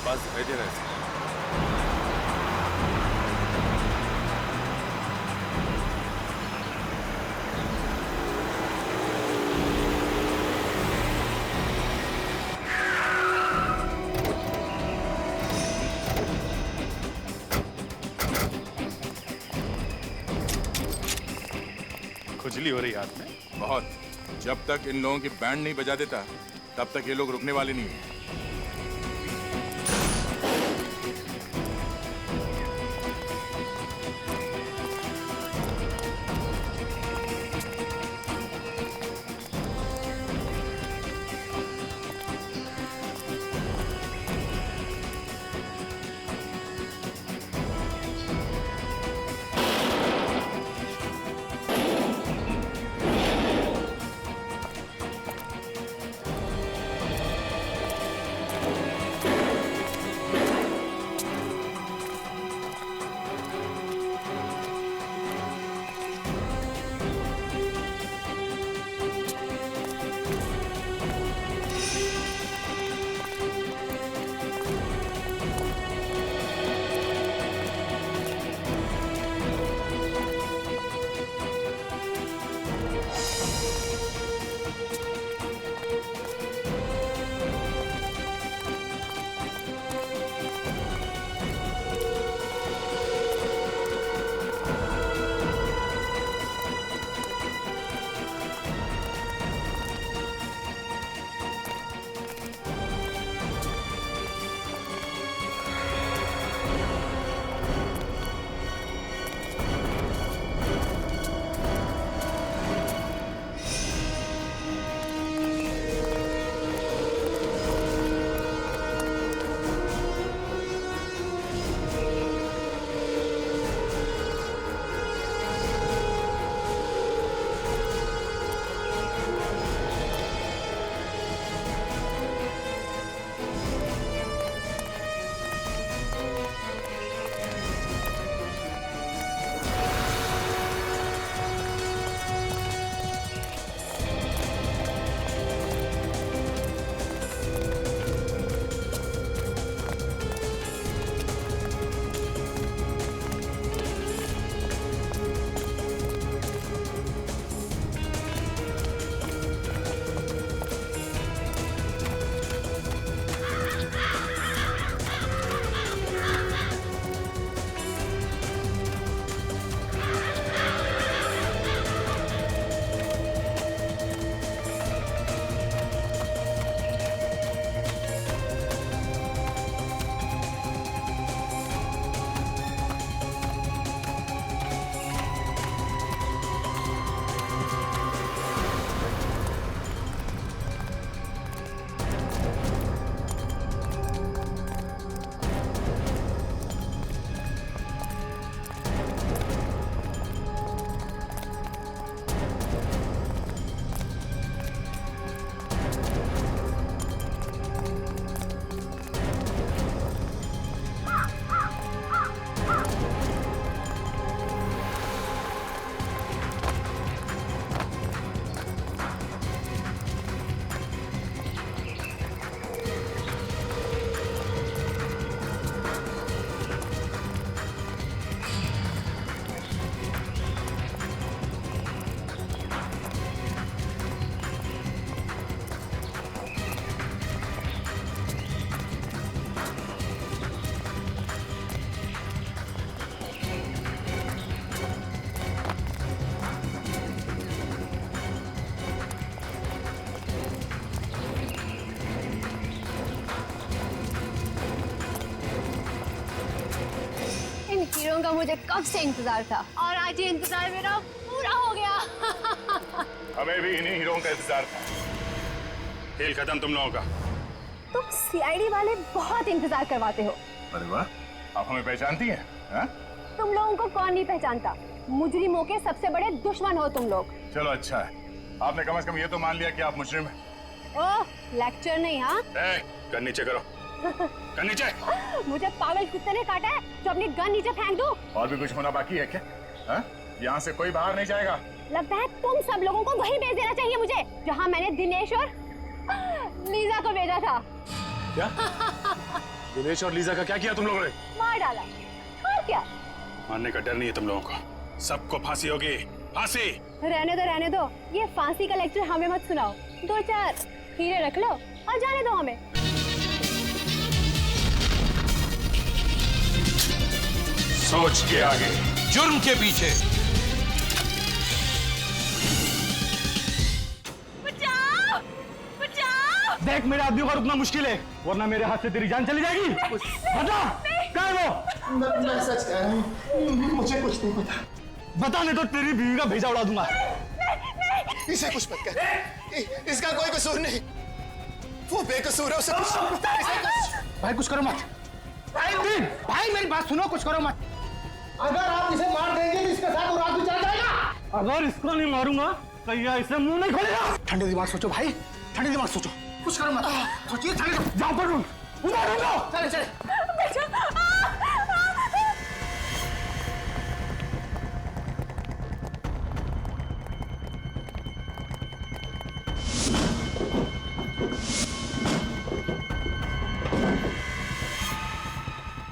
पास दिखाई दे रहा है। खुजली हो रही हाथ में बहुत। जब तक इन लोगों की बैंड नहीं बजा देता तब तक ये लोग रुकने वाले नहीं है। हीरो का मुझे कब से इंतजार था और आज ये इंतजार मेरा पूरा हो गया। हमें भी इन्हीं हीरों का इंतजार था। खेल खत्म तुम लोगों का। तुम सीआईडी वाले बहुत इंतजार करवाते हो। अरे वाह, आप हमें पहचानती हैं? हाँ? तुम लोगों को कौन नहीं पहचानता, मुजरिमों के सबसे बड़े दुश्मन हो तुम लोग। चलो अच्छा है, आपने कम से कम ये तो मान लिया कि आप मुजरिम हैं। ओह, लेक्चर नहीं। हाँ, गन नीचे करो। गन नीचे। मुझे पागल कुत्ते ने काटा है तो अपनी गन नीचे फेंक दूं। और भी कुछ होना बाकी है क्या? यहाँ से कोई बाहर नहीं जाएगा। लगता है तुम सब लोगों को वहीं भेज देना चाहिए मुझे जहाँ मैंने दिनेश और लीजा को भेजा था। क्या? दिनेश और लीजा का क्या किया तुम लोगों ने? मार डाला। और क्या? मारने का डर नहीं है तुम लोगों को। सबको फांसी होगी, फांसी। रहने दो। ये फांसी का लेक्चर हमें मत सुनाओ। 2-4 हीरे रख लो और जाने दो हमें। सोच के आगे। जुर्म के पीछे। बचाओ! बचाओ! देख, मेरे आदमियों का रुकना मुश्किल है, वरना मेरे हाथ से तेरी जान चली जाएगी। बता, कहाँ है वो? मैं सच कह रहा हूँ, मुझे कुछ नहीं पता। बता, नहीं तो तेरी बीवी का भेजा उड़ा दूंगा। इसे कुछ मत कर, इसका कोई कसूर नहीं, वो बेकसूर है। उसे भाई कुछ करो मत। भाई मेरी बात सुनो, कुछ करो मत। अगर आप इसे मार देंगे तो इसके साथ वो रात भी चला जाएगा। अगर इसको नहीं मारूंगा तो ये इसे मुंह नहीं खोलेगा। ठंडे दिमाग सोचो भाई, ठंडे दिमाग सोचो, कुछ करो मत। सोचिए, ठंडे जाओ पर मारूंगा। चले चले।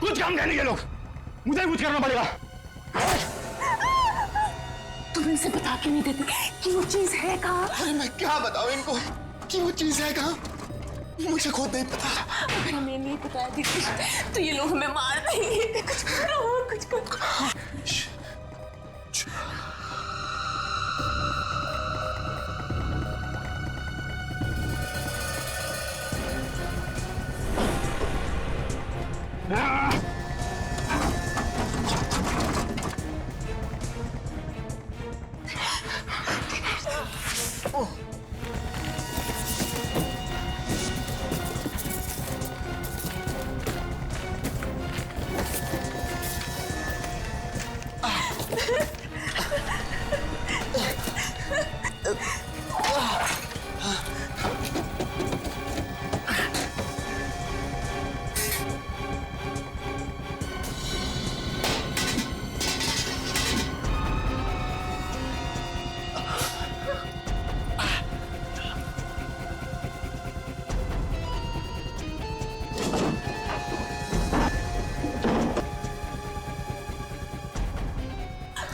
कुछ काम कहने के लोग, मुझे कुछ करना पड़ेगा। तुम इनसे बता क्यों नहीं देते कि वो चीज है कहाँ? अरे मैं क्या बताऊं इनको कि वो चीज है कहाँ? मुझे खुद नहीं पता। अगर हमें नहीं बताया दीदी तो ये लोग हमें मार देंगे। कुछ करो, कुछ करो।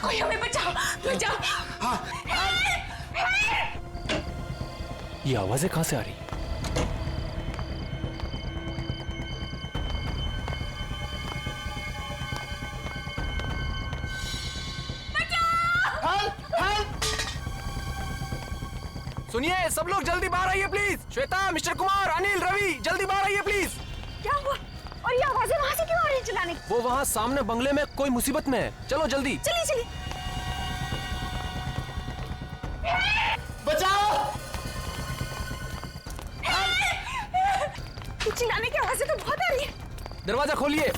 कोई हमें बचाओ, बचाओ। ये आवाजें कहां से आ रही? सुनिए, सब लोग जल्दी बाहर आइए प्लीज। श्वेता, मिस्टर कुमार, अनिल, रवि, जल्दी बाहर आइए प्लीज। क्या हुआ? और ये आवाजें वहां से क्यों आ रही हैं चिल्लाने की? वो वहाँ सामने बंगले में कोई मुसीबत में है। चलो जल्दी। चलिए चलिए। बचाओ! चिल्लाने की आवाजें तो बहुत आ रही है। दरवाजा खोलिए,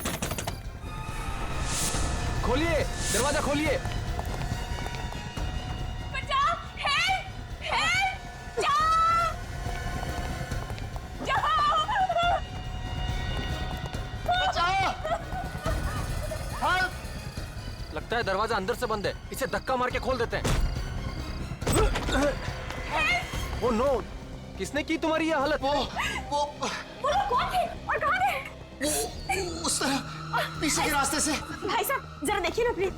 खोलिए, दरवाजा खोलिए। बचाओ! हेल्प! हेल्प! जाओ! जाओ! लगता है दरवाजा अंदर से बंद है। इसे धक्का मार के खोल देते हैं। ओ नो, किसने की तुम्हारी ये हालत? वो वो लोग कौन थे और कहाँ थे? उस तरह पीछे के रास्ते से। भाई साहब जरा देखिए ना प्लीज।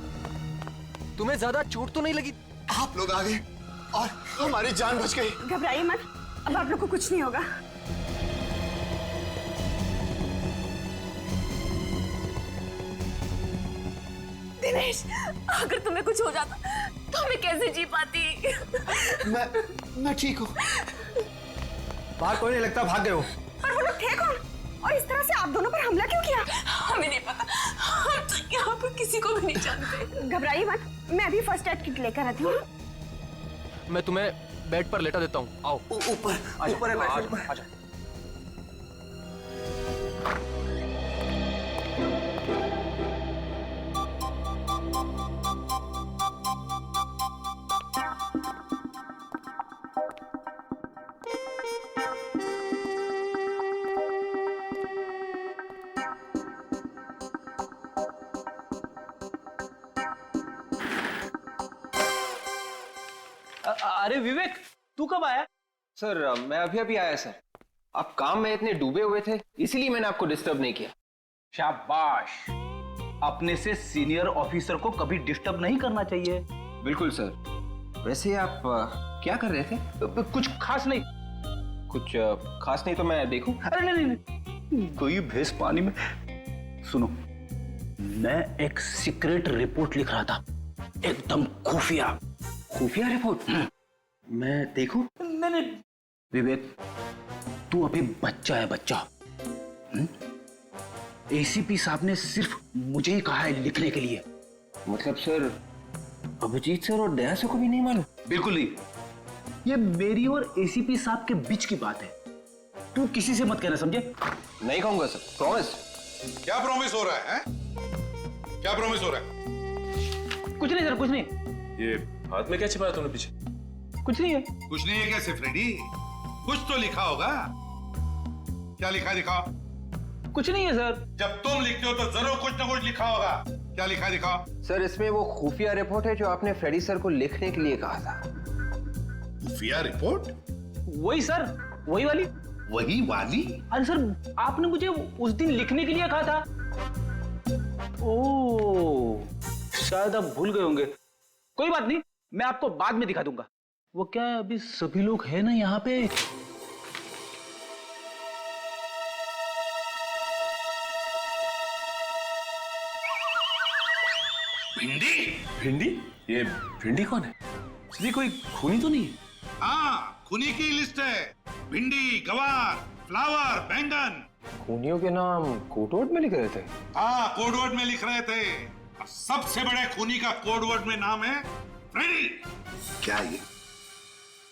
तुम्हें ज्यादा चोट तो नहीं लगी? आप लोग आ गए और हमारी जान बच गई। घबराइए मत, अब आप लोग को कुछ नहीं होगा। दिनेश, अगर तुम्हें कुछ हो जाता तो मैं कैसे जी पाती? मैं ठीक हूँ। बाहर कोई नहीं लगता, भाग गए हो। पर वो लोग थे कौन? और इस तरह से आप दोनों पर हमला क्यों किया? हमें नहीं पता, हम तो यहाँ पर किसी को भी नहीं जानते। घबराइए मत, मैं अभी फर्स्ट एड किट लेकर आती हूँ। मैं तुम्हें बेड पर लेटा देता हूँ। आओ ऊपर है बेड। आजा। अरे विवेक, तू कब आया? सर मैं अभी अभी आया सर। आप काम में इतने डूबे हुए थे, इसीलिए मैंने आपको डिस्टर्ब नहीं किया। शाबाश। अपने से सीनियर ऑफिसर को कभी डिस्टर्ब नहीं करना चाहिए। बिल्कुल सर। वैसे आप क्या कर रहे थे? कुछ खास नहीं। कुछ खास नहीं तो मैं देखूं? अरे नहीं नहीं, कोई भैंस पानी में। सुनो, मैं एक सीक्रेट रिपोर्ट लिख रहा था, एकदम खुफिया। खुफिया रिपोर्ट? मैं देखूं? नहीं नहीं विवेक, तू अभी बच्चा है, बच्चा। एसीपी साहब ने सिर्फ मुझे ही कहा है लिखने के लिए। मतलब सर, अभिजीत सर और दया सर को भी नहीं मालूम? बिल्कुल नहीं, ये मेरी और एसीपी साहब के बीच की बात है। तू किसी से मत कहना, समझे? नहीं कहूंगा सर, प्रॉमिस। क्या प्रॉमिस हो रहा है? क्या प्रॉमिस हो रहा है? कुछ नहीं सर, कुछ नहीं। ये हाथ में क्या छिपाया तुमने पीछे? कुछ नहीं है। कुछ नहीं है कैसे फ्रेडी? कुछ तो लिखा होगा। क्या लिखा है दिखाओ। कुछ नहीं है सर। जब तुम लिखते हो तो जरूर कुछ ना कुछ लिखा होगा। क्या लिखा है दिखाओ। सर, इसमें वो खुफिया रिपोर्ट है जो आपने फ्रेडी सर को लिखने के लिए कहा था। खुफिया रिपोर्ट? वही सर, वही वाली। वही वाली? अरे सर, आपने मुझे उस दिन लिखने के लिए कहा था। ओह, शायद आप भूल गए होंगे। कोई बात नहीं, मैं आपको बाद में दिखा दूंगा। वो क्या है, अभी सभी लोग हैं ना यहाँ पे। भिंडी? भिंडी? ये भिंडी कौन है? ये कोई खूनी तो नहीं है? हाँ, खूनी की लिस्ट है। भिंडी, गवार, फ्लावर, बैंगन। खूनियों के नाम कोडवर्ड में लिख रहे थे? हाँ, कोडवर्ड में लिख रहे थे। और सबसे बड़े खूनी का कोडवर्ड में नाम है फ्रेडी। क्या ये?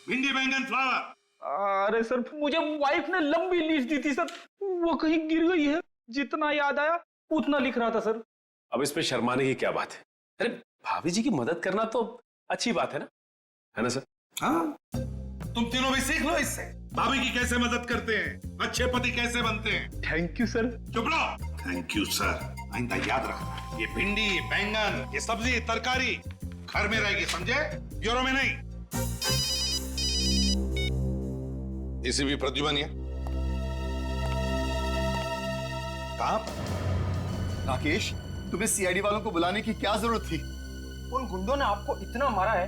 भिंडी, बैंगन, फ्लावर। अरे सर, मुझे वाइफ ने लंबी लिस्ट दी थी सर, वो कहीं गिर गई है। जितना याद आया उतना लिख रहा था सर। अब इस पे शर्माने की क्या बात है? अरे भाभी जी की मदद करना तो अच्छी बात है ना सर? हाँ, तुम तीनों भी सीख लो इससे। भाभी की कैसे मदद करते हैं, अच्छे पति कैसे बनते हैं। Thank you sir. चुप रहो। Thank you sir. आइंदा याद रखना, ये भिंडी, बैंगन, ये सब्जी, तरकारी घर में रहेगी, समझे? ब्यूरो में नहीं। इसी भी प्रद्युमन है। कहाँ पर? राकेश, तुम्हें सीआईडी वालों को बुलाने की क्या जरूरत थी? उन गुंडों ने आपको इतना मारा है,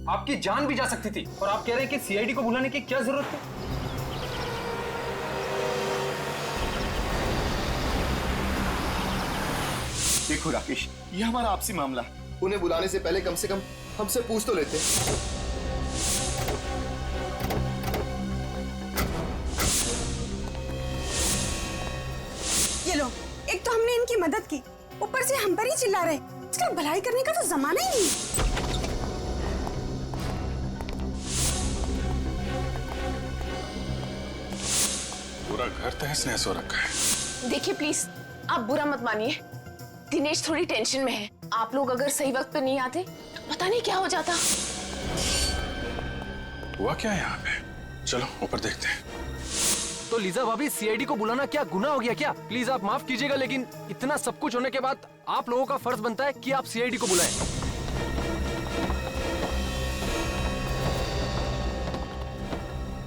आपकी जान भी जा सकती थी, और आप कह रहे हैं कि सीआईडी को बुलाने की क्या जरूरत थी? देखो राकेश, ये हमारा आपसी मामला है। उन्हें बुलाने से पहले कम से कम हमसे पूछ तो लेते। ये लो, एक तो हमने इनकी मदद की, ऊपर से हम पर ही चिल्ला रहे। इसका भलाई करने का तो जमाना ही नहीं। पूरा घर तहस नहस हो रखा है। देखिए प्लीज, आप बुरा मत मानिए। दिनेश थोड़ी टेंशन में है। आप लोग अगर सही वक्त पे नहीं आते तो पता नहीं क्या हो जाता। हुआ क्या यहाँ पे? चलो ऊपर देखते हैं। तो लीजा भाभी, सीआईडी को बुलाना क्या गुनाह हो गया क्या? प्लीज आप माफ कीजिएगा, लेकिन इतना सब कुछ होने के बाद आप लोगों का फर्ज बनता है कि आप सीआईडी को बुलाएं।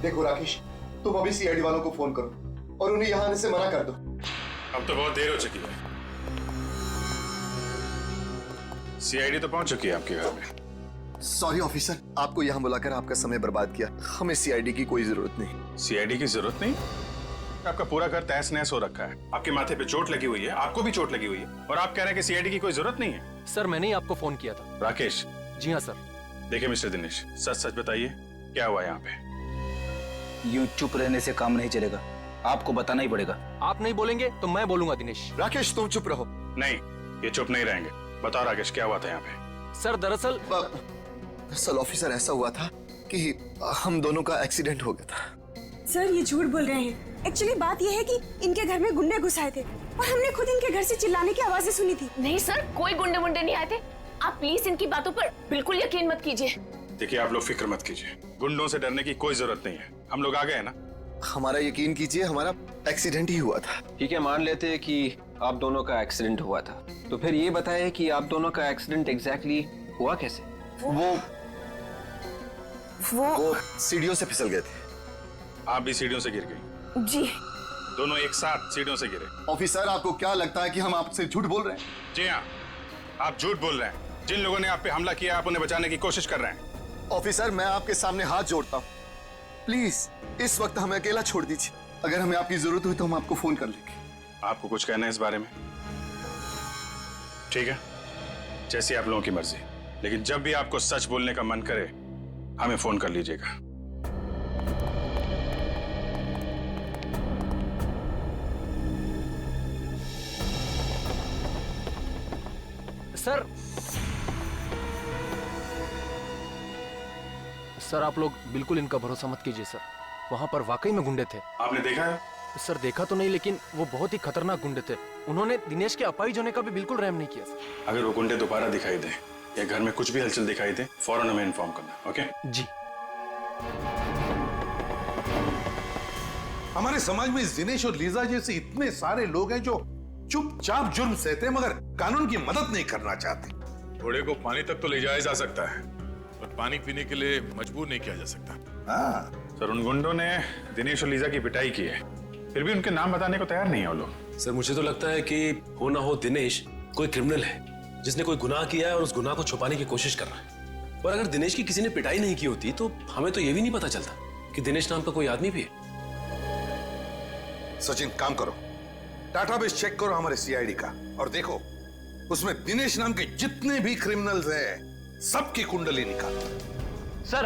देखो राकेश, तुम अभी सीआईडी वालों को फोन करो और उन्हें यहाँ आने से मना कर दो। अब तो बहुत देर हो चुकी है। सीआईडी तो पहुंच चुकी है आपके घर में। सॉरी ऑफिसर, आपको यहाँ बुलाकर आपका समय बर्बाद किया। हमें सीआईडी की कोई जरूरत नहीं। सीआईडी की जरूरत नहीं? आपका पूरा घर तहस नहस हो रखा है। आपके माथे पे चोट लगी हुई है, आपको भी चोट लगी हुई है, और आप कह रहे हैं कि सीआईडी की कोई जरूरत नहीं है। सर, मैंने ही आपको फोन किया था। राकेश? जी हाँ सर। देखिए मिस्टर दिनेश, सच सच बताइए, क्या हुआ यहाँ पे? यूं चुप रहने से काम नहीं चलेगा, आपको बताना ही पड़ेगा। आप नहीं बोलेंगे तो मैं बोलूंगा दिनेश। राकेश, तुम चुप रहो। नहीं, ये चुप नहीं रहेंगे। बताओ राकेश, क्या हुआ था यहाँ पे? सर दरअसल ऑफिसर, ऐसा हुआ था कि हम दोनों का एक्सीडेंट हो गया था। सर, ये झूठ बोल रहे हैं। एक्चुअली बात ये है कि इनके घर में गुंडे घुस आए थे और हमने खुद इनके घर से चिल्लाने की आवाजें सुनी थी। नहीं सर, कोई गुंडे वुंडे नहीं आए थे। आप प्लीज इनकी बातों पर बिल्कुल यकीन मत कीजिए। देखिए, आप लोग फिक्र मत कीजिए, गुंडों से डरने की कोई जरूरत नहीं है। हम लोग आ गए ना। हमारा यकीन कीजिए, हमारा एक्सीडेंट ही हुआ था। ठीक है, मान लेते हैं कि आप दोनों का एक्सीडेंट हुआ था, तो फिर ये बताइए कि आप दोनों का एक्सीडेंट एग्जैक्टली हुआ कैसे? वो सीढ़ियों से फिसल गए थे। आप भी सीढ़ियों से गिर गई? जी। दोनों एक साथ सीढ़ियों से गिरे। ऑफिसर, आपको क्या लगता है कि हम आपसे झूठ बोल रहे हैं? जी हाँ, आप झूठ बोल रहे हैं। जिन लोगों ने आप पे हमला किया, आप उन्हें बचाने की कोशिश कर रहे हैं। ऑफिसर, मैं आपके सामने हाथ जोड़ता हूँ, प्लीज इस वक्त हमें अकेला छोड़ दीजिए। अगर हमें आपकी जरूरत हुई तो हम आपको फोन कर लेंगे। आपको कुछ कहना है इस बारे में? ठीक है, जैसी आप लोगों की मर्जी, लेकिन जब भी आपको सच बोलने का मन करे हमें फोन कर लीजिएगा। सर आप लोग बिल्कुल इनका भरोसा मत कीजिए सर। वहां पर वाकई में गुंडे थे। आपने देखा है? सर देखा तो नहीं, लेकिन वो बहुत ही खतरनाक गुंडे थे। उन्होंने दिनेश के अपाहिज होने का भी बिल्कुल रहम नहीं किया सर। अगर वो गुंडे दोबारा दिखाई दे या घर में कुछ भी हलचल दिखाई दे, फौरन हमें इन्फॉर्म करना। ओके जी। हमारे समाज में दिनेश और लीजा जैसे इतने सारे लोग हैं जो चुपचाप जुर्म सहते हैं मगर कानून की मदद नहीं करना चाहते। घोड़े को पानी तक तो ले जाया जा सकता है, पर पानी पीने के लिए मजबूर नहीं किया जा सकता। हाँ सर, उन गुंडों ने दिनेश और लीजा की पिटाई की है, फिर भी उनके नाम बताने को तैयार नहीं है वो लोग। सर मुझे तो लगता है कि हो ना हो दिनेश कोई क्रिमिनल है जिसने कोई गुनाह किया है और उस गुनाह को छुपाने की कोशिश कर रहा है। और अगर दिनेश की किसी ने पिटाई नहीं की होती तो हमें तो ये भी नहीं पता चलता कि दिनेश नाम का कोई आदमी भी है। सचिन, काम करो, डाटाबेस चेक करो हमारे सीआईडी का और देखो उसमें दिनेश नाम के जितने भी क्रिमिनल्स हैं सबकी कुंडली निकालो। सर,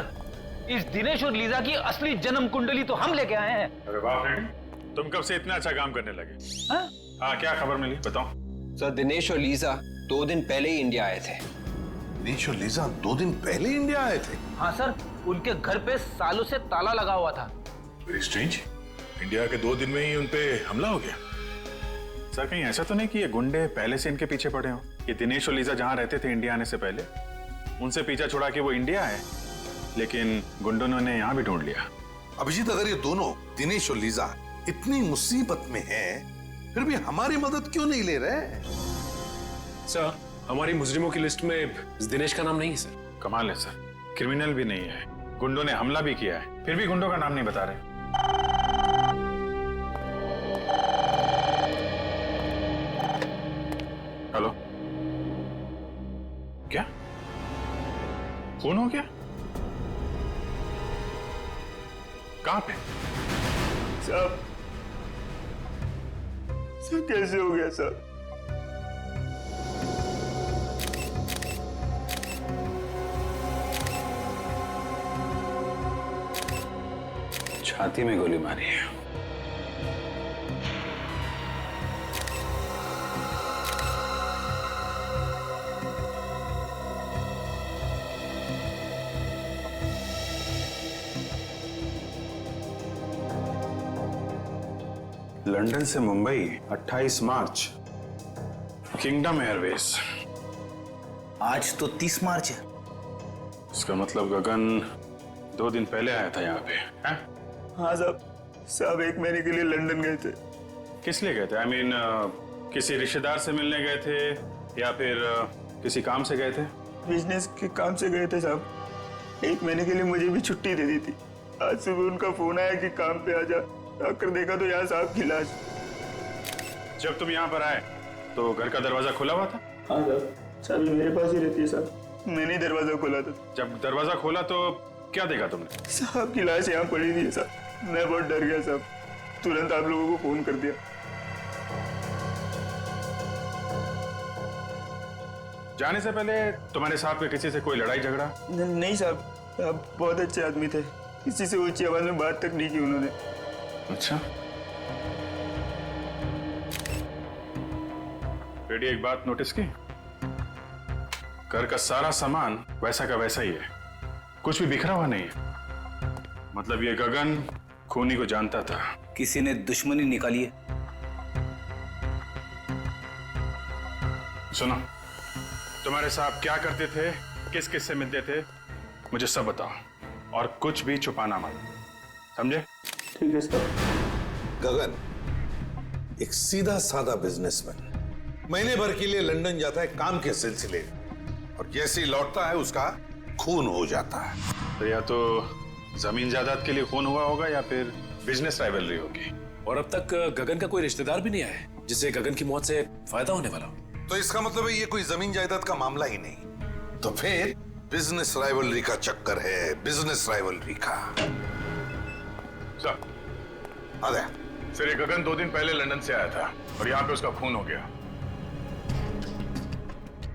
इस दिनेश और लीजा की असली जन्म कुंडली तो हम लेके आए हैं। अरे वाह फ्रेंड, तुम कब से इतना अच्छा काम करने लगे? हाँ, क्या खबर मिली बताओ। सर, दिनेश और लीजा 2 दिन पहले ही इंडिया आए थे। दिनेश और लीजा 2 दिन पहले इंडिया आए थे? हाँ सर, उनके घर पे सालों से ताला लगा हुआ था। वेरी स्ट्रेंज, इंडिया के 2 दिन में ही उनपे हमला हो गया। सर कहीं ऐसा तो नहीं कि ये गुंडे पहले से इनके पीछे पड़े हों? ये दिनेश और लीजा जहां रहते थे इंडिया आने से पहले, उनसे पीछा छुड़ा के वो इंडिया आए, लेकिन गुंडों ने यहाँ भी ढूंढ लिया। अभिजीत, अगर ये दोनों दिनेश और लीजा इतनी मुसीबत में हैं, फिर भी हमारी मदद क्यों नहीं ले रहे? सर, हमारी मुजरिमों की लिस्ट में दिनेश का नाम नहीं है सर। कमाल है सर, क्रिमिनल भी नहीं है, गुंडों ने हमला भी किया है, फिर भी गुंडों का नाम नहीं बता रहे। हेलो, क्या खून हो गया? कहां पे? साहब, सर कैसे हो गया सर? छाती में गोली मारी है। लंदन से मुंबई 28 मार्च, किंगडम एयरवेज। आज तो 30 मार्च है। इसका मतलब गगन 2 दिन पहले आया था यहाँ पे, हैं? हाँ साहब 1 महीने के लिए लंदन गए थे। किस लिए गए थे? आई मीन किसी रिश्तेदार से मिलने गए थे या फिर किसी काम से गए थे? बिजनेस के काम से गए थे साहब। 1 महीने के लिए मुझे भी छुट्टी दे दी थी। आज सुबह उनका फोन आया कि काम पे आ जा। आकर देखा तो यहाँ साहब की लाश। जब तुम यहाँ पर आए तो घर का दरवाजा खुला हुआ था? हाँ साहब, चाबी मेरे पास ही रहती है साहब। मैंने दरवाजा खोला था। जब दरवाजा खोला तो क्या देखा तुमने? साहब की लाश यहाँ पड़ी थी साहब। मैं बहुत डर गया साहब, तुरंत आप लोगों को फोन कर दिया। जाने से पहले तुम्हारे साथ में किसी से कोई लड़ाई झगड़ा? नहीं साहब, आप बहुत अच्छे आदमी थे। किसी से ऊंची आवाज में बात तक नहीं की उन्होंने। अच्छा, बेटी एक बात नोटिस की? घर का सारा सामान वैसा का वैसा ही है, कुछ भी बिखरा हुआ नहीं है। मतलब ये गगन खूनी को जानता था। किसी ने दुश्मनी निकाली है। सुनो, तुम्हारे साहब क्या करते थे, किस किस से मिलते थे, मुझे सब बताओ और कुछ भी छुपाना मत, समझे? ठीक है सर। गगन एक सीधा साधा बिजनेसमैन, महीने भर के लिए लंदन जाता है काम के सिलसिले, और जैसे ही लौटता है उसका खून हो जाता है। तो या तो जमीन जायदाद के लिए खून हुआ होगा या फिर बिजनेस राइवलरी होगी। और अब तक गगन का कोई रिश्तेदार भी नहीं आया है जिससे गगन की मौत से फायदा होने वाला हो। तो इसका मतलब है ये कोई जमीन जायदाद का मामला ही नहीं। तो फिर बिजनेस राइवलरी का चक्कर है, बिजनेस राइवलरी का। सर, अरे सर ये गगन 2 दिन पहले लंदन से आया था और यहाँ पे उसका खून हो गया।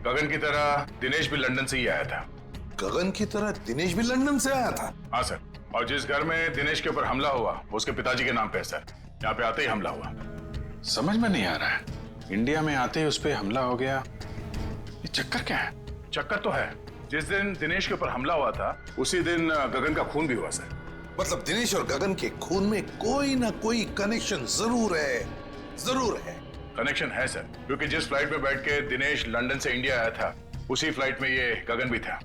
गगन की तरह दिनेश भी लंदन से ही आया था। गगन की तरह दिनेश भी लंदन से आया था? हाँ सर, और जिस घर में दिनेश के ऊपर हमला हुआ वो उसके पिताजी के नाम पे है सर। यहाँ पे आते ही हमला हुआ। समझ में नहीं आ रहा है, इंडिया में आते ही उस पर हमला हो गया, ये चक्कर क्या है? चक्कर तो है, जिस दिन दिनेश के ऊपर हमला हुआ था उसी दिन गगन का खून भी हुआ सर। मतलब दिनेश और गगन के खून में कोई ना कोई कनेक्शन जरूर है, जरूर है। कनेक्शन है सर, क्योंकि जिस फ्लाइट में बैठ के दिनेश लंदन से इंडिया आया था उसी फ्लाइट में ये गगन भी था।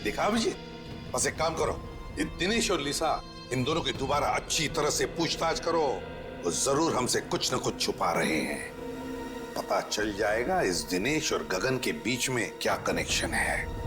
देखा अभिजीत, बस एक काम करो, ये दिनेश और लिसा इन दोनों की दोबारा अच्छी तरह से पूछताछ करो। वो जरूर हमसे कुछ न कुछ छुपा रहे हैं। पता चल जाएगा इस दिनेश और गगन के बीच में क्या कनेक्शन है।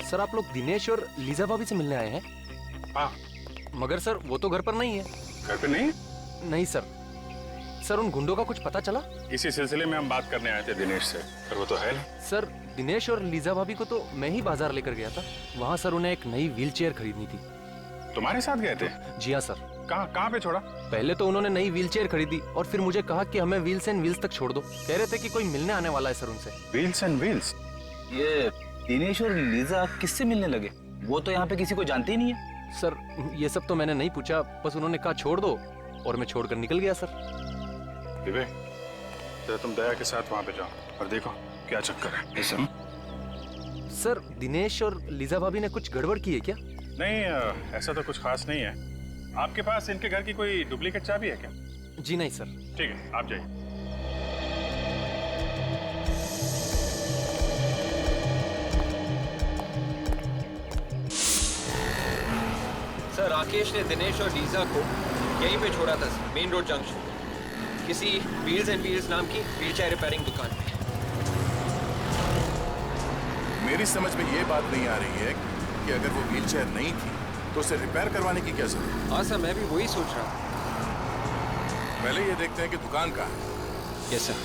सर आप लोग दिनेश और लीजा भाभी से मिलने आए हैं? हाँ। मगर सर वो तो घर पर नहीं है। घर पे नहीं? नहीं सर। सर उन गुंडों का कुछ पता चला? इसी सिलसिले में हम बात करने आए थे दिनेश से, पर वो तो है नहीं। सर दिनेश और लीजा भाभी को तो मैं ही बाजार लेकर गया था। वहाँ सर उन्हें एक नई व्हीलचेयर खरीदनी थी। तुम्हारे साथ गए थे? जी हाँ सर। कहाँ पे छोड़ा? पहले तो उन्होंने नई व्हीलचेयर खरीदी और फिर मुझे कहा कि हमें व्हील्स एंड व्हील्स तक छोड़ दो। कह रहे थे कि कोई मिलने आने वाला है सर उनसे। Wheels and wheels? ये दिनेश और लीजा किससे मिलने लगे? वो तो यहाँ पे किसी को जानते ही नहीं है। सर ये सब तो मैंने नहीं पूछा, बस उन्होंने कहा छोड़ दो और मैं छोड़कर निकल गया सर। विवेक, जरा तुम दया के साथ वहाँ पे जाओ और देखो क्या चक्कर है। सर दिनेश और लीजा भाभी ने कुछ गड़बड़ की है क्या? नहीं, ऐसा तो कुछ खास नहीं है। आपके पास इनके घर की कोई डुप्लीकेट चाबी है क्या? जी नहीं सर। ठीक है, आप जाइए। सर राकेश ने दिनेश और लीजा को यहीं पे छोड़ा था मेन रोड जंक्शन, किसी व्हील्स एंड व्हील्स नाम की व्हीलचेयर रिपेयरिंग दुकान पे। मेरी समझ में ये बात नहीं आ रही है कि अगर वो व्हीलचेयर नहीं थी तो उसे रिपेयर करवाने की क्या जरूरत? हाँ सर, मैं भी वही सोच रहा हूँ। पहले ये देखते हैं कि दुकान कहाँ है। Yes sir.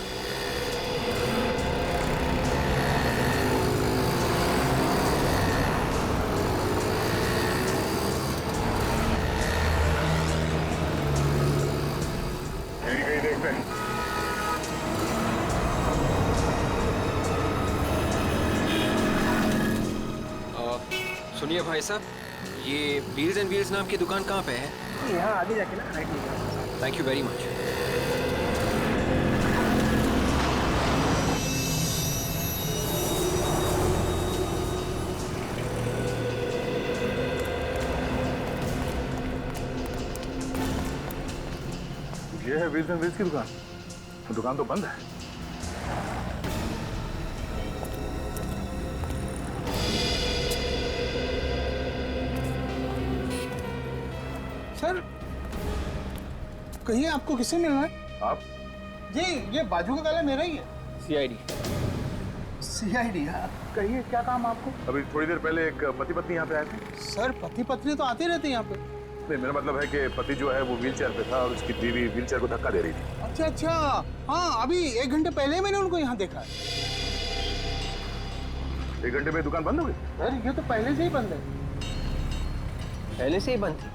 कहीं देखते हैं। सुनिए भाई साहब, ये व्हील्स एंड व्हील्स नाम की दुकान कहाँ पे है? यहाँ आगे जाके ना राइट लीजिए। Thank you very much. ये है व्हील्स एंड व्हील्स की दुकान। दुकान तो बंद है। सर कहिए आपको किससे मिलना है? आप? जी ये बाजू का काला मेरा ही है। CID। CID? कहिए क्या काम आपको? अभी थोड़ी देर पहले एक पति पत्नी यहाँ पे आए थे। सर पति पत्नी तो आते रहते हैं यहाँ पे। नहीं, मेरा मतलब है कि पति जो है वो व्हीलचेयर पे था और उसकी बीवी व्हीलचेयर को धक्का दे रही थी। अच्छा अच्छा, हाँ अभी 1 घंटे पहले मैंने उनको यहाँ देखा है। 1 घंटे में दुकान बंद हो गई? सर ये तो पहले से ही बंद है। पहले से ही बंद थी?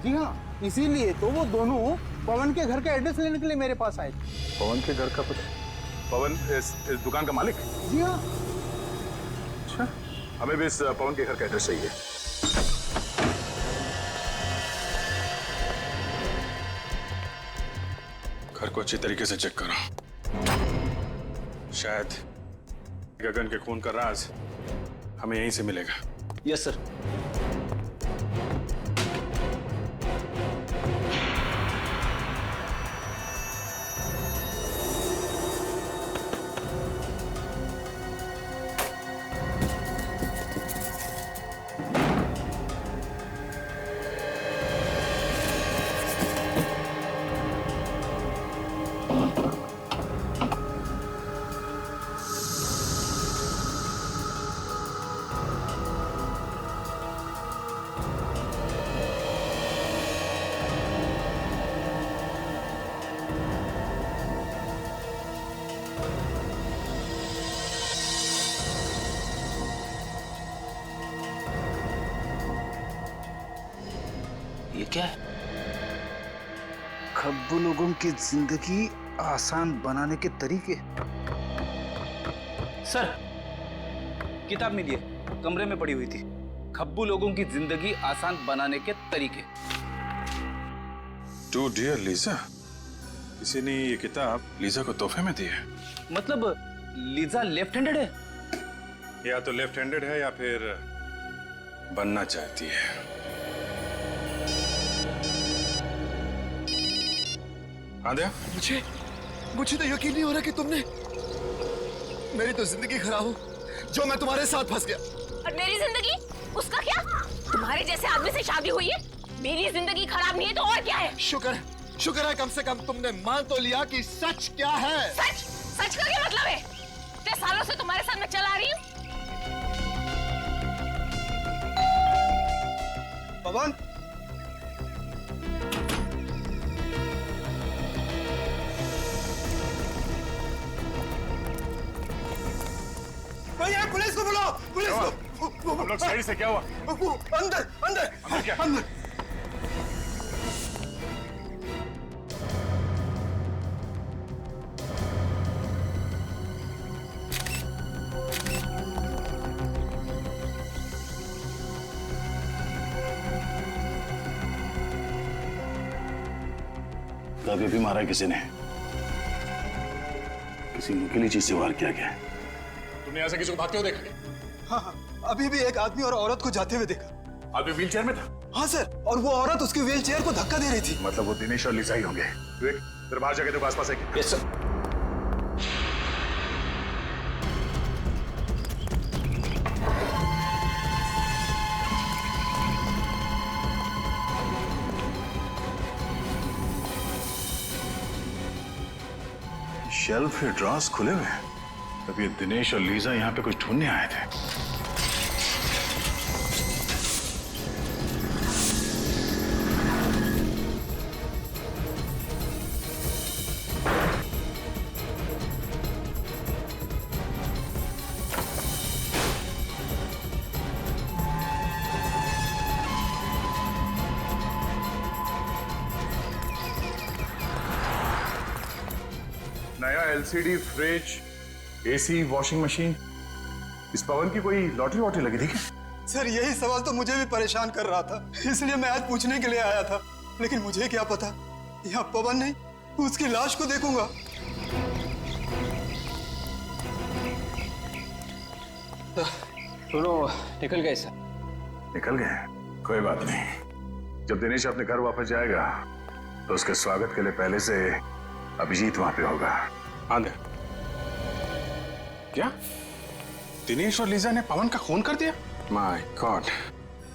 जी हाँ, इसीलिए तो वो दोनों पवन के घर का एड्रेस लेने के लिए मेरे पास आए थे। पवन के घर का पता? पवन इस दुकान का मालिक है? जी हाँ। हमें भी इस पवन के घर का एड्रेस चाहिए। घर को अच्छी तरीके से चेक करो, शायद गगन के खून का राज हमें यहीं से मिलेगा। Yes sir. ये क्या है? खब्बू लोगों की जिंदगी आसान बनाने के तरीके। सर, किताब मिली है, कमरे में पड़ी हुई थी। खब्बू लोगों की जिंदगी आसान बनाने के तरीके। टू डियर लीजा, किसी ने ये किताब लीजा को तोहफे में दी है। मतलब लीजा लेफ्ट हैंडेड है? या तो लेफ्ट हैंडेड है या फिर बनना चाहती है। आंध्या? मुझे तो यकीन नहीं हो रहा कि तुमने, मेरी तो जिंदगी खराब हो जो मैं तुम्हारे साथ फंस गया। और मेरी जिंदगी, उसका क्या? तुम्हारे जैसे आदमी से शादी हुई है, मेरी जिंदगी खराब नहीं है तो और क्या है? शुक्र है कम से कम तुमने मान तो लिया कि सच क्या है। सच का क्या मतलब है? इतने सालों से तुम्हारे साथ मैं चला रही हूँ। पवन, भैया पुलिस को बुलाओ, पुलिस को। हम लोग सही से क्या हुआ? अंदर अंदर क्या? अंदर। अभी भी मारा किसी ने, किसी नुकीली चीज से वार किया गया। तुमने ऐसा किसी को भागते हुए देखा? हाँ, अभी भी एक आदमी और औरत को जाते हुए देखा। आदमी व्हील चेयर में था? हाँ सर, और वो औरत उसकी व्हील चेयर को धक्का दे रही थी। मतलब वो दिनेश और लीजा ही होंगे। विवेक, तेरे बाहर जाके देखो आसपास है क्या? Yes sir. शेल्फ के ड्रॉर्स खुले हुए हैं। तब ये दिनेश और लीजा यहाँ पे कुछ ढूंढने आए थे। नया LCD fridge, AC, washing machine. इस पवन की कोई लॉटरी वॉटरी लगी थी क्या? सर यही सवाल तो मुझे भी परेशान कर रहा था, इसलिए मैं आज पूछने के लिए आया था। लेकिन मुझे क्या पता, यहाँ पवन नहीं, उसकी लाश को देखूंगा। दोनों निकल गए सर। निकल गए? कोई बात नहीं। जब दिनेश अपने घर वापस जाएगा तो उसके स्वागत के लिए पहले से अभिजीत वहां पे होगा। आंधे, क्या दिनेश और लीजा ने पवन का खून कर दिया? माय गॉड,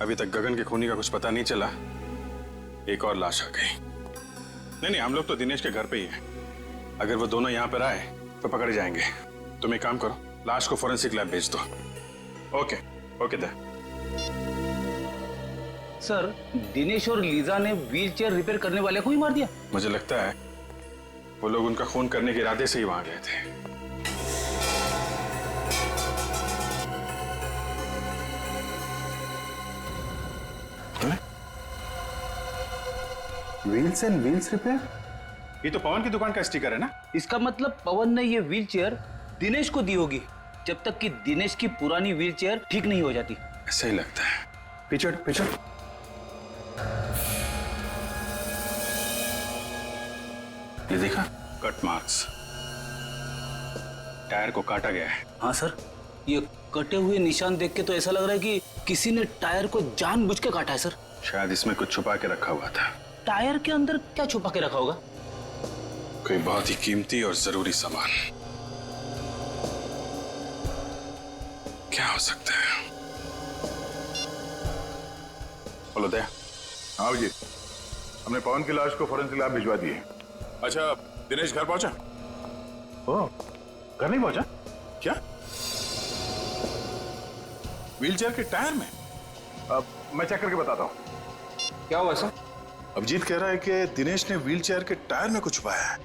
अभी तक गगन के खूनी का कुछ पता नहीं चला, एक और लाश आ गई। नहीं, हम लोग तो दिनेश के घर पे ही हैं। अगर वो दोनों यहाँ पर आए तो पकड़े जाएंगे। तुम एक काम करो, लाश को फोरेंसिक लैब भेज दो। ओके दे। सर, दिनेश और लीजा ने व्हीलचेयर रिपेयर करने वाले को ही मार दिया? मुझे लगता है वो लोग उनका खून करने के इरादे से ही वहां गए थे। Wheels and wheels repair? ये तो पवन की दुकान का स्टिकर है ना? इसका मतलब पवन ने ये व्हीलचेयर दिनेश को दी होगी जब तक कि दिनेश की पुरानी व्हील चेयर ठीक नहीं हो जाती। ऐसा ही लगता है। पीछे पीछे। ये देखा, कट मार्क्स, टायर को काटा गया है। हाँ सर, ये कटे हुए निशान देख के तो ऐसा लग रहा है कि किसी ने टायर को जानबूझ के काटा है सर। शायद इसमें कुछ छुपा के रखा हुआ था। टायर के अंदर क्या छुपा के रखा होगा? कोई बहुत ही कीमती और जरूरी सामान। क्या हो सकता है? बोलो दया। हाँ जी, हमने पवन की लाश को फॉरेंसिक लैब भिजवा दी है। अच्छा, दिनेश घर पहुंचा? ओह, घर नहीं पहुंचा? क्या? व्हीलचेयर के टायर में? अब मैं चेक करके बताता हूँ। क्या हुआ सर? अभिजीत कह रहा है कि दिनेश ने व्हीलचेयर के टायर में कुछ छुपाया है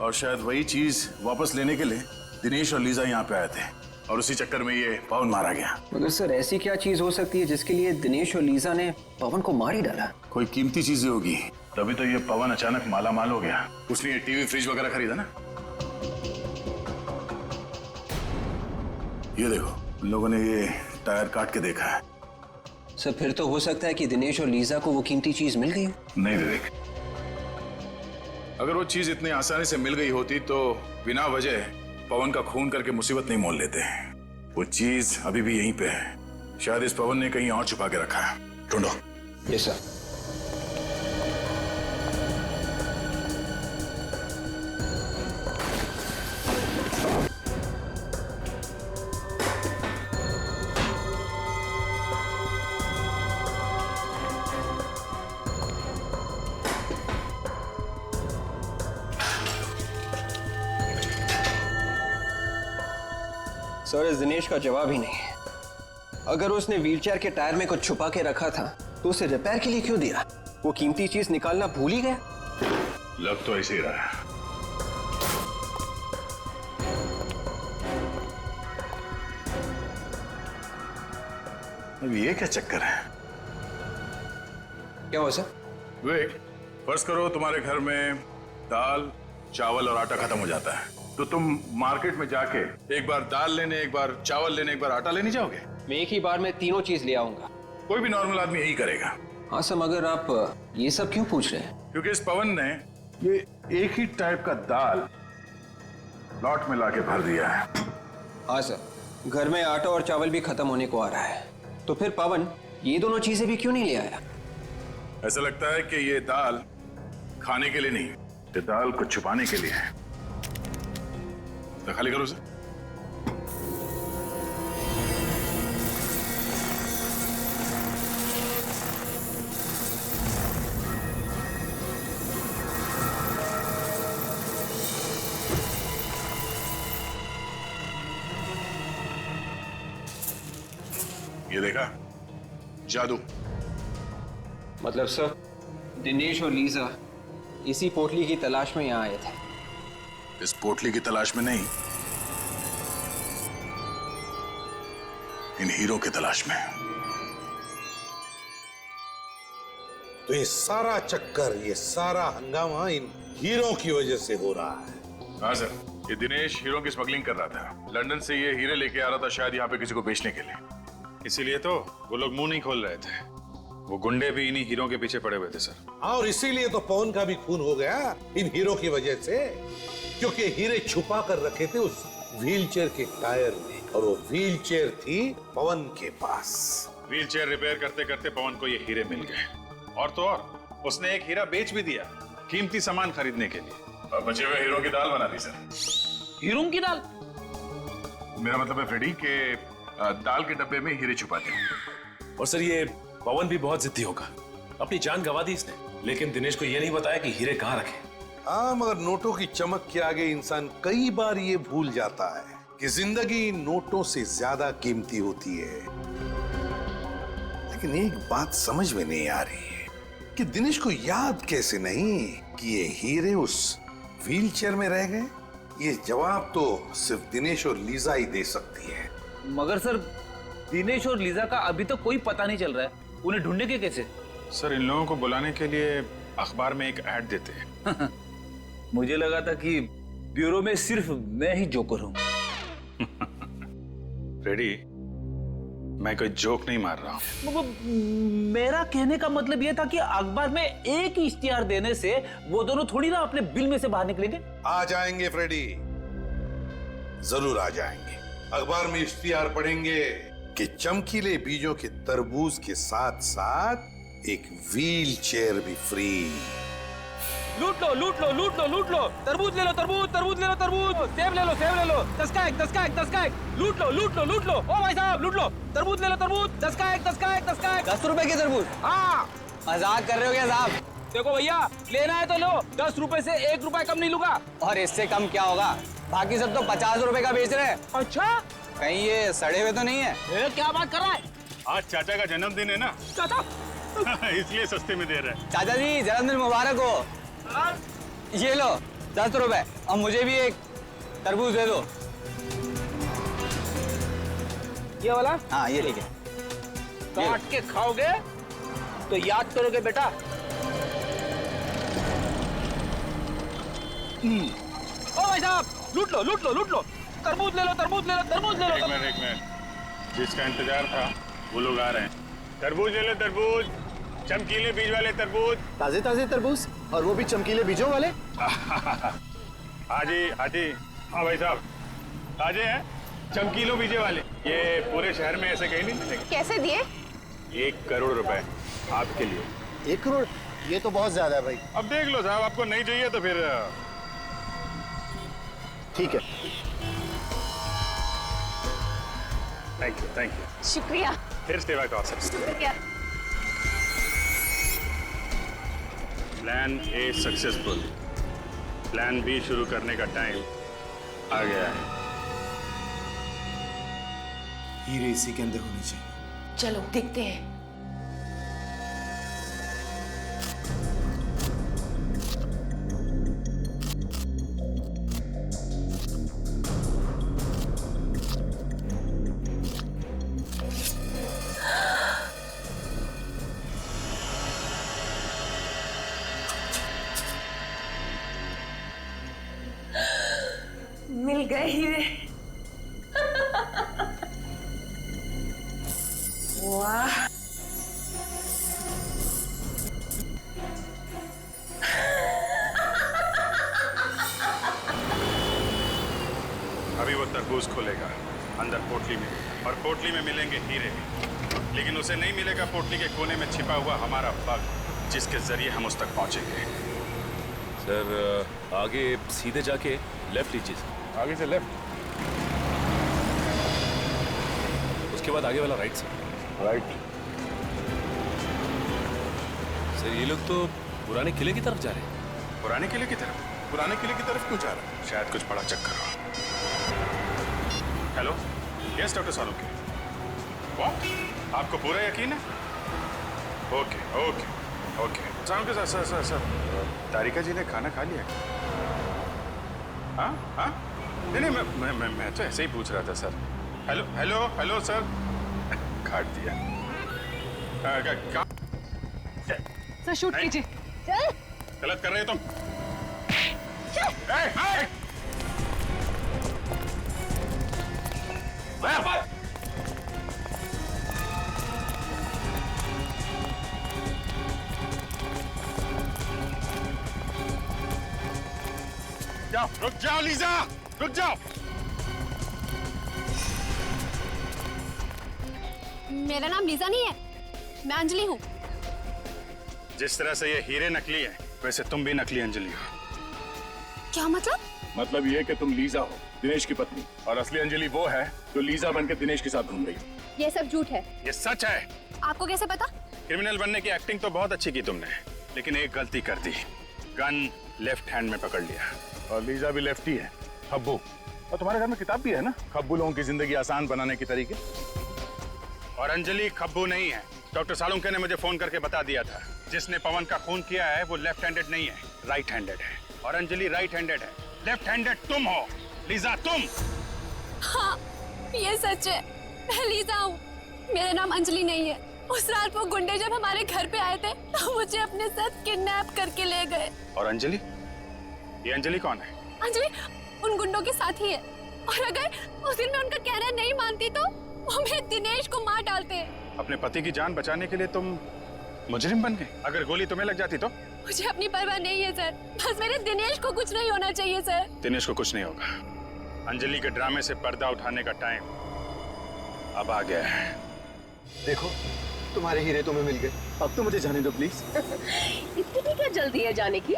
और शायद वही चीज वापस लेने के लिए दिनेश और लीजा यहाँ पे आए थे और उसी चक्कर में ये पवन मारा गया। मगर सर ऐसी क्या चीज हो सकती है जिसके लिए दिनेश और लीजा ने पवन को मार ही डाला? कोई कीमती चीजें होगी, तभी तो ये पवन अचानक माला माल हो गया। उसने ये टीवी फ्रिज वगैरह खरीदा ना। ये देखो, उन लोगों ने ये टायर काट के देखा है। सर फिर तो हो सकता है कि दिनेश और लीजा को वो कीमती चीज मिल गई। नहीं विवेक, अगर वो चीज इतनी आसानी से मिल गई होती तो बिना वजह पवन का खून करके मुसीबत नहीं मोल लेते। वो चीज अभी भी यहीं पे है। शायद इस पवन ने कहीं और छुपा के रखा है। ढूंढो। Yes sir. सर इस दिनेश का जवाब ही नहीं है। अगर उसने व्हीलचेयर के टायर में कुछ छुपा के रखा था तो उसे रिपेयर के लिए क्यों दिया? वो कीमती चीज निकालना भूल ही गया। लग तो ऐसे ही रहा है। अब ये क्या चक्कर है? क्या हुआ सर? विवेक, फर्ज करो तुम्हारे घर में दाल, चावल और आटा खत्म हो जाता है, तो तुम मार्केट में जाके एक बार दाल लेने, एक बार चावल लेने, एक बार आटा लेने जाओगे? मैं एक ही बार में तीनों चीज ले आऊंगा। कोई भी नॉर्मल आदमी यही करेगा। हाँ सर, मगर आप ये सब क्यों पूछ रहे हैं? क्योंकि इस पवन ने ये एक ही टाइप का दाल लॉट में लाके भर दिया है। हाँ सर, घर में आटा और चावल भी खत्म होने को आ रहा है, तो फिर पवन ये दोनों चीजें भी क्यों नहीं ले आया? ऐसा लगता है कि ये दाल खाने के लिए नहीं, ये दाल को छुपाने के लिए है। तो खाली करो उसे। ये देखा, जादू। मतलब सर दिनेश और लीजा इसी पोटली की तलाश में यहाँ आए थे? इस पोटली की तलाश में नहीं, इन हीरो की तलाश में। तो ये सारा चक्कर, ये सारा हंगामा इन हीरो की वजह से हो रहा है। हाँ सर, ये दिनेश हीरो की स्मगलिंग कर रहा था। लंदन से ये हीरे लेके आ रहा था, शायद यहाँ पे किसी को बेचने के लिए। इसीलिए तो वो लोग मुंह नहीं खोल रहे थे। वो गुंडे भी इन्हीं हीरो के पीछे पड़े हुए थे सर। और इसीलिए तो पवन का भी खून हो गया इन हीरो की वजह से, क्योंकि हीरे छुपा कर रखे थे उस व्हीलचेयर के टायर में, और वो व्हीलचेयर थी पवन के पास। व्हीलचेयर रिपेयर करते करते पवन को ये हीरे मिल गए, और तो और उसने एक हीरा बेच भी दिया कीमती सामान खरीदने के लिए। और बचे हुए हीरो की दाल बना दी सर। हीरो की दाल? मेरा मतलब है फ्रेडी के दाल के डब्बे में हीरे छुपा दिए। और सर ये पवन भी बहुत जिद्दी होगा, अपनी जान गंवा दी इसने, लेकिन दिनेश को ये नहीं बताया कि हीरे कहाँ रखे। हाँ, मगर नोटों की चमक के आगे इंसान कई बार ये भूल जाता है कि जिंदगी नोटों से ज्यादा कीमती होती है। लेकिन एक बात समझ में नहीं आ रही है कि दिनेश को याद कैसे नहीं कि ये हीरे उस व्हीलचेयर में रह गए। ये जवाब तो सिर्फ दिनेश और लीजा ही दे सकती है। मगर सर दिनेश और लीजा का अभी तो कोई पता नहीं चल रहा है, उन्हें ढूंढेंगे कैसे? सर इन लोगों को बुलाने के लिए अखबार में एक ऐड देते हैं। मुझे लगा था कि ब्यूरो में सिर्फ मैं ही जोकर हूं। फ्रेडी, मैं कोई जोक नहीं मार रहा हूँ। मेरा कहने का मतलब यह था कि अखबार में एक ही इश्तिहार देने से वो दोनों थोड़ी ना अपने बिल में से बाहर निकलेंगे। आ जाएंगे फ्रेडी, जरूर आ जाएंगे। अखबार में इश्तिहार पढ़ेंगे कि चमकीले बीजों के तरबूज के साथ साथ एक व्हील चेयर भी फ्री। लूट लो लूट लो लूट लो लूट लो, तरबूज ले लो तरबूज, तरबूज ले लो तरबूज, सेब ले लो सेब ले लो, 10 का 1 10 का 1 10 का 1, लूट लो लूट लो लूट लो। ओ भाई साहब लूट लो, तरबूज ले लो तरबूज, 10 का 1 10 का 1 10 का 1। 10 रुपए के तरबूज? हाँ मजाक कर रहे हो क्या साहब? देखो भैया, लेना है तो लो, 10 रुपए से 1 रुपए कम नहीं लूंगा। और इससे कम क्या होगा? बाकी सब तो 50 रुपए का बेच रहे हैं। अच्छा, कहीं ये सड़े हुए तो नहीं है? क्या बात कर रहा है? आज चाचा का जन्मदिन है ना, चाचा इसलिए सस्ते में दे रहे हैं। चाचा जी जन्मदिन मुबारक हो। ये लो 10 रुपए, और मुझे भी एक तरबूज दे दो। ये वाला? हाँ ये ठीक है। काट के खाओगे तो याद करोगे बेटा। ओ भाई साहब लूट लो लूट लो लूट लो, तरबूज ले लो तरबूज ले लो तरबूज ले लो। एक मिनट, जिसका इंतजार था वो लोग आ रहे हैं। तरबूज ले लो तरबूज, चमकीले बीज वाले तरबूज। ताजे ताजे तरबूज, और वो भी चमकीले बीजों वाले। हाजी हाजी, हाँ भाई साहब, ताजे हैं, चमकीलों बीजे वाले। ये पूरे शहर में ऐसे कहीं नहीं मिलेंगे। कैसे दिए? 1 करोड़ रुपए आपके लिए। 1 करोड़? ये तो बहुत ज्यादा है भाई। अब देख लो साहब, आपको नहीं चाहिए तो फिर ठीक है। Thank you. शुक्रिया। फिर सेवा का अवसर। शुक्रिया। Plan A successful, plan B शुरू करने का टाइम आ गया है। हीरे इसी के अंदर होनी चाहिए। चलो देखते हैं। मिल गए हीरे। वाह, अभी वो तरबूज खोलेगा अंदर पोटली में, और पोटली में मिलेंगे हीरे, लेकिन उसे नहीं मिलेगा पोटली के कोने में छिपा हुआ हमारा बग, जिसके जरिए हम उस तक पहुंचेंगे। सर आगे सीधे जाके लेफ्ट लीजिए। आगे से लेफ्ट, उसके बाद आगे वाला राइट से। राइट। सर ये लोग तो पुराने किले की तरफ जा रहे हैं। पुराने किले की तरफ? पुराने किले की तरफ क्यों जा रहा है? शायद कुछ बड़ा चक्कर हो। Hello, yes doctor Salunke. What? आपको पूरा यकीन है? Okay okay okay. Salunke sir sir sir sir, Tarika ji ने खाना खा लिया? हाँ हाँ, नहीं नहीं, मैं तो ऐसे ही पूछ रहा था sir. Hello hello hello sir, काट दिया। सर शूट कीजिए। चल। गलत कर रहे हो तुम। जाओ, रुक जाओ लीजा, रुक जाओ। मेरा नाम लीजा नहीं है, मैं अंजलि हूँ। जिस तरह से ये हीरे नकली है, वैसे तुम भी नकली अंजलि हो। क्या मतलब? मतलब ये कि तुम लीजा हो, दिनेश की पत्नी, और असली अंजलि वो है जो लीजा बनकर दिनेश के साथ घूम रही है। ये सब झूठ है। ये सच है। आपको कैसे पता? क्रिमिनल बनने की एक्टिंग तो बहुत अच्छी की तुमने, लेकिन एक गलती कर दी, गन लेफ्ट हैंड में पकड़ लिया। और लीजा भी लेफ्टी है, खब्बू। और तुम्हारे घर में किताब भी है ना, खब्बू लोगों की जिंदगी आसान बनाने के तरीके। और अंजलि खब्बू नहीं है। डॉक्टर सालुंके ने मुझे फोन करके बता दिया था, जिसने पवन का खून किया है वो लेफ्ट हैंडेड नहीं है, राइट हैंडेड है। और अंजलि राइट हैंडेड है। लेफ्ट हैंडेड तुम हो, लीजा तुम। हाँ, ये सच है, मैं लीजा हूँ। मेरा नाम अंजलि नहीं है। उस रात वो गुंडे जब हमारे घर पे आए थे तो मुझे अपने साथ किडनैप करके ले गए। और अंजलि? ये अंजलि कौन है? अंजलि उन गुंडों के साथ ही है। और अगर उस दिन मैं उनका कहना नहीं मानती तो वो मेरे दिनेश को मार डालते। अपने पति की जान बचाने के लिए तुम मुजरिम बन गए। अगर गोली तुम्हें लग जाती तो? मुझे अपनी परवाह नहीं है सर, बस मेरे दिनेश को कुछ नहीं होना चाहिए सर। दिनेश को कुछ नहीं होगा। अंजलि के ड्रामे से पर्दा उठाने का टाइम अब आ गया है। देखो तुम्हारे हीरे तुम्हें मिल गए, अब तो मुझे जाने दो प्लीज। इतनी क्या जल्दी है जाने की?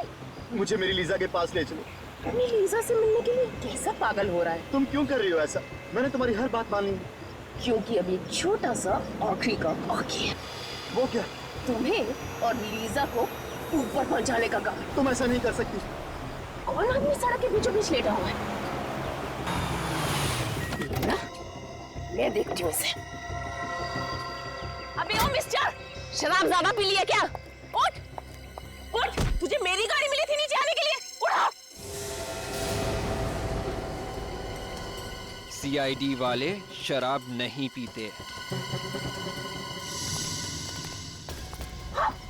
मुझे मेरी लीजा के पास ले चलो। अपनी लीजा से मिलने के लिए कैसा पागल हो रहा है? तुम क्यों कर रही हो ऐसा? मैंने तुम्हारी हर बात मानी। क्योंकि अभी छोटा सा आखिरी का बाकी है। वो क्या? तुम्हें और लीजा को ऊपर पहुंचाने का काम। तुम ऐसा नहीं कर सकती। कौन आदमी सड़क के बीचों बीच लेटा हुआ है? मैं देखती हूँ इसे। अबे ओ मिस्टर, शराब ज्यादा पी लिया क्या? उठ, उठ, तुझे मेरी गाड़ी मिली थी नीचे आने के लिए, उठा। सीआईडी वाले शराब नहीं पीते।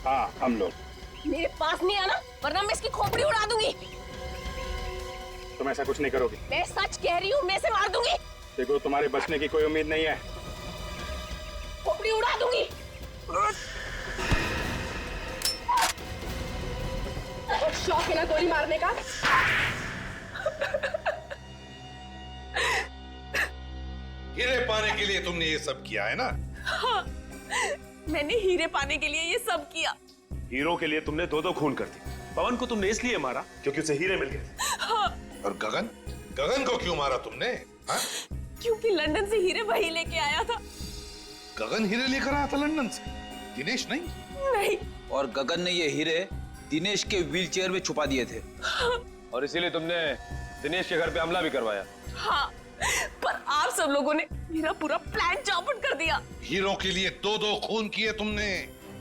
हाँ, हम लोग। मेरे पास नहीं आना, वरना मैं इसकी खोपड़ी उड़ा दूंगी। तुम ऐसा कुछ नहीं करोगी। मैं सच कह रही हूँ, मैं इसे मार दूंगी। देखो तुम्हारे बचने की कोई उम्मीद नहीं है। खोपड़ी उड़ा दूंगी। शौक है ना गोली मारने का? हीरे पाने के लिए तुमने ये सब किया है ना? हाँ, मैंने हीरे पाने के लिए ये सब किया। हीरो के लिए तुमने दो खून कर दी। पवन को तुमने इसलिए मारा क्योंकि उसे हीरे मिल गए। हाँ। और गगन? गगन को क्यों मारा तुमने? हाँ? क्योंकि लंदन से हीरे वही लेके आया था। गगन हीरे लेकर आया था लंदन से, दिनेश नहीं? नहीं। और गगन ने ये हीरे दिनेश के व्हीलचेयर में छुपा दिए थे। हाँ। और इसीलिए तुमने दिनेश के घर पे हमला भी करवाया। हाँ, पर आप सब लोगों ने मेरा पूरा प्लान चौपट कर दिया। हीरो के लिए दो खून किए तुमने,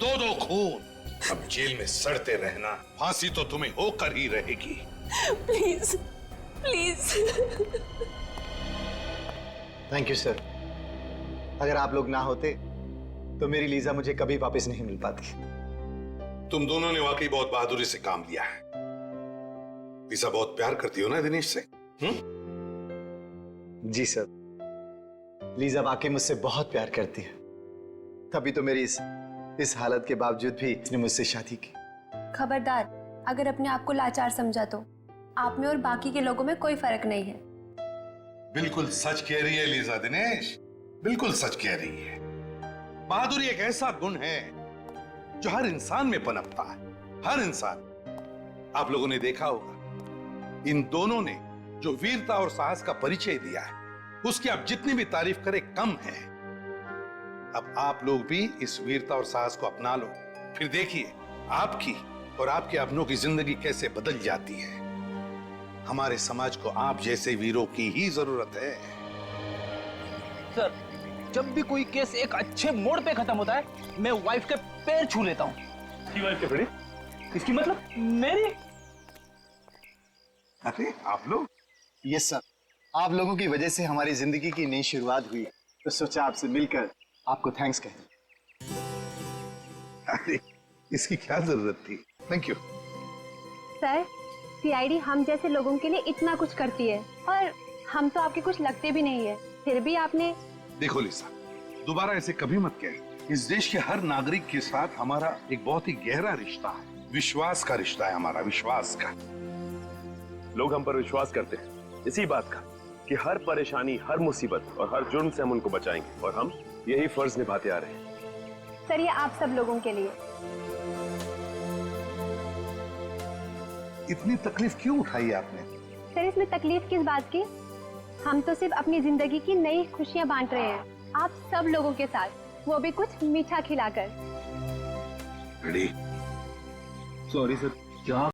दो खून। अब जेल में सड़ते रहना, फांसी तो तुम्हें होकर ही रहेगी। Please, please. Thank you sir. अगर आप लोग ना होते तो मेरी लीजा मुझे कभी वापस नहीं मिल पाती। तुम दोनों ने वाकई बहुत बहादुरी से काम लिया है। लीजा बहुत प्यार करती हो ना दिनेश से? जी सर, लीजा वाकई मुझसे बहुत प्यार करती है, तभी तो मेरी इस हालत के बावजूद भी इसने मुझसे शादी की। खबरदार, अगर अपने आप को लाचार समझा तो आप में और बाकी के लोगों में कोई फर्क नहीं है। बिल्कुल सच कह रही है लीजा दिनेश, बिल्कुल सच कह रही है। बहादुरी एक ऐसा गुण है जो हर इंसान में पनपता है, हर इंसान। आप लोगों ने देखा होगा, इन दोनों ने जो वीरता और साहस का परिचय दिया है, उसकी आप जितनी भी तारीफ करें कम है। अब आप लोग भी इस वीरता और साहस को अपना लो, फिर देखिए आपकी और आपके अपनों की जिंदगी कैसे बदल जाती है। हमारे समाज को आप जैसे वीरों की ही जरूरत है। सर, जब भी कोई केस एक अच्छे मोड़ पे खत्म होता है, मैं वाइफ के पैर छू लेता हूँ। की वाइफ के बड़े? इसकी मतलब मेरी? अरे आप लोग? यस सर, आप लोगों की वजह से हमारी जिंदगी की नई शुरुआत हुई, तो सोचा आपसे मिलकर आपको थैंक्स कहें। अरे इसकी क्या जरूरत थी? थैंक यू सर, सीआईडी हम जैसे लोगों के लिए इतना कुछ करती है और हम तो आपके कुछ लगते भी नहीं है, फिर भी आपने। देखो लिसा, दोबारा ऐसे कभी मत कहें। इस देश के हर नागरिक के साथ हमारा एक बहुत ही गहरा रिश्ता है, विश्वास का रिश्ता है हमारा, विश्वास का। लोग हम पर विश्वास करते हैं इसी बात का कि हर परेशानी, हर मुसीबत और हर जुर्म से हम उनको बचाएंगे, और हम यही फर्ज निभाते आ रहे हैं। सर, ये आप सब लोगों के लिए। इतनी तकलीफ क्यों उठाई आपने? सर, इसमें तकलीफ किस बात की? हम तो सिर्फ अपनी जिंदगी की नई खुशियां बांट रहे हैं आप सब लोगों के साथ, वो भी कुछ मीठा खिलाकर। रेडी? सॉरी सर, क्या